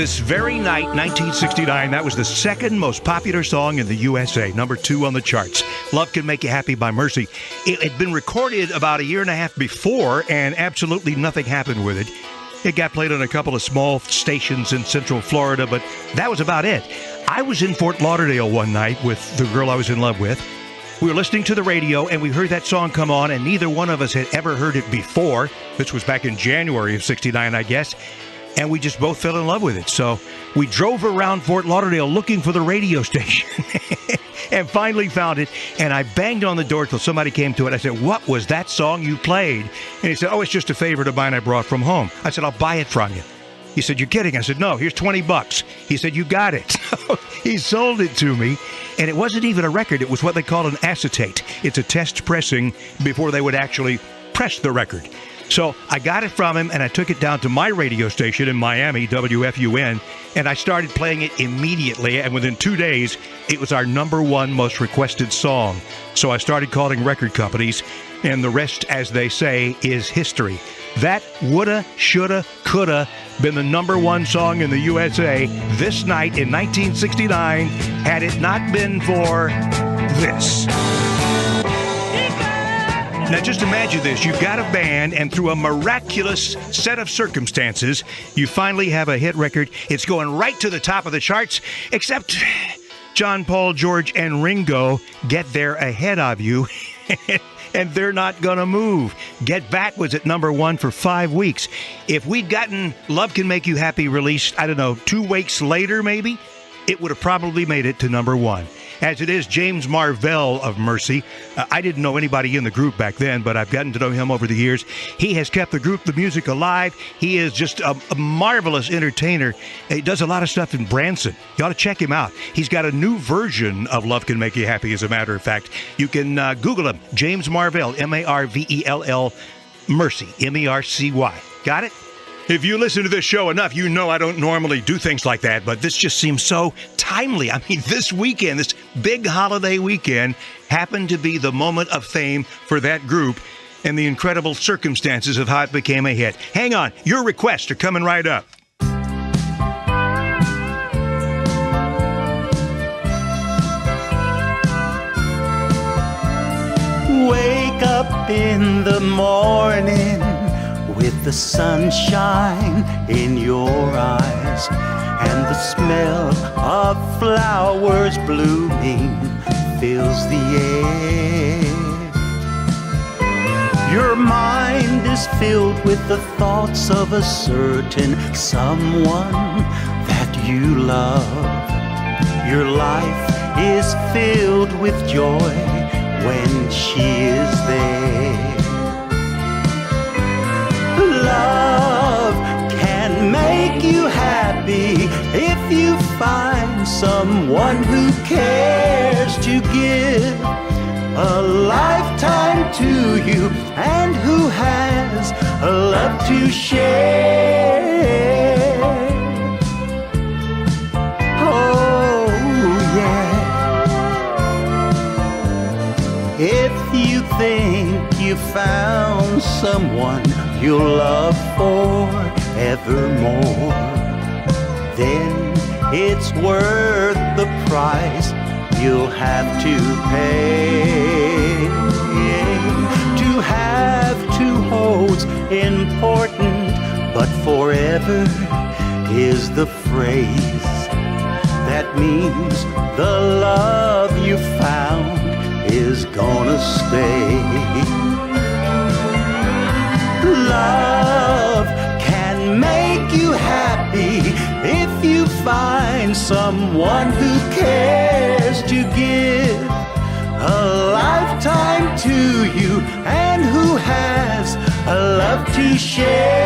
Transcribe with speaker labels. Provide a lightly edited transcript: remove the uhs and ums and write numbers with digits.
Speaker 1: This very night, 1969, that was the second most popular song in the USA, number 2 on the charts. Love Can Make You Happy by Mercy. It had been recorded about a year and a half before, and absolutely nothing happened with it. It got played on a couple of small stations in Central Florida, but that was about it. I was in Fort Lauderdale one night with the girl I was in love with. We were listening to the radio, and we heard that song come on, and neither one of us had ever heard it before. This was back in January of 69, I guess. And we just both fell in love with it. So we drove around Fort Lauderdale looking for the radio station and finally found it. And I banged on the door till somebody came to it. I said, "What was that song you played?" And he said, "Oh, it's just a favorite of mine I brought from home." I said, "I'll buy it from you." He said, "You're kidding." I said, "No, here's $20. He said, "You got it." So he sold it to me. And it wasn't even a record. It was what they call an acetate. It's a test pressing before they would actually press the record. So I got it from him, and I took it down to my radio station in Miami, WFUN, and I started playing it immediately. And within 2 days, it was our number 1 most requested song. So I started calling record companies, and the rest, as they say, is history. That woulda, shoulda, coulda been the number 1 song in the USA this night in 1969 had it not been for this. Now, just imagine this. You've got a band, and through a miraculous set of circumstances, you finally have a hit record. It's going right to the top of the charts, except John, Paul, George, and Ringo get there ahead of you, and they're not going to move. Get Back was at number 1 for 5 weeks. If we'd gotten Love Can Make You Happy released, I don't know, 2 weeks later maybe, it would have probably made it to number 1. As it is, James Marvell of Mercy. I didn't know anybody in the group back then, but I've gotten to know him over the years. He has kept the music alive. He is just a marvelous entertainer. He does a lot of stuff in Branson. You ought to check him out. He's got a new version of Love Can Make You Happy, as a matter of fact. You can Google him. James Marvell, Marvell, Mercy, Mercy. Got it? If you listen to this show enough, you know I don't normally do things like that, but this just seems so timely. I mean, this weekend, this big holiday weekend, happened to be the moment of fame for that group and the incredible circumstances of how it became a hit. Hang on, your requests are coming right up.
Speaker 2: Wake up in the morning with the sunshine in your eyes and the smell of flowers blooming fills the air. Your mind is filled with the thoughts of a certain someone that you love. Your life is filled with joy when she is there. Love can make you happy if you find someone who cares to give a lifetime to you and who has a love to share. Oh, yeah. If you think you found someone you'll love forevermore, then it's worth the price you'll have to pay. To have two holds important, but forever is the phrase that means the love you found is gonna stay. Love can make you happy if you find someone who cares to give a lifetime to you and who has a love to share.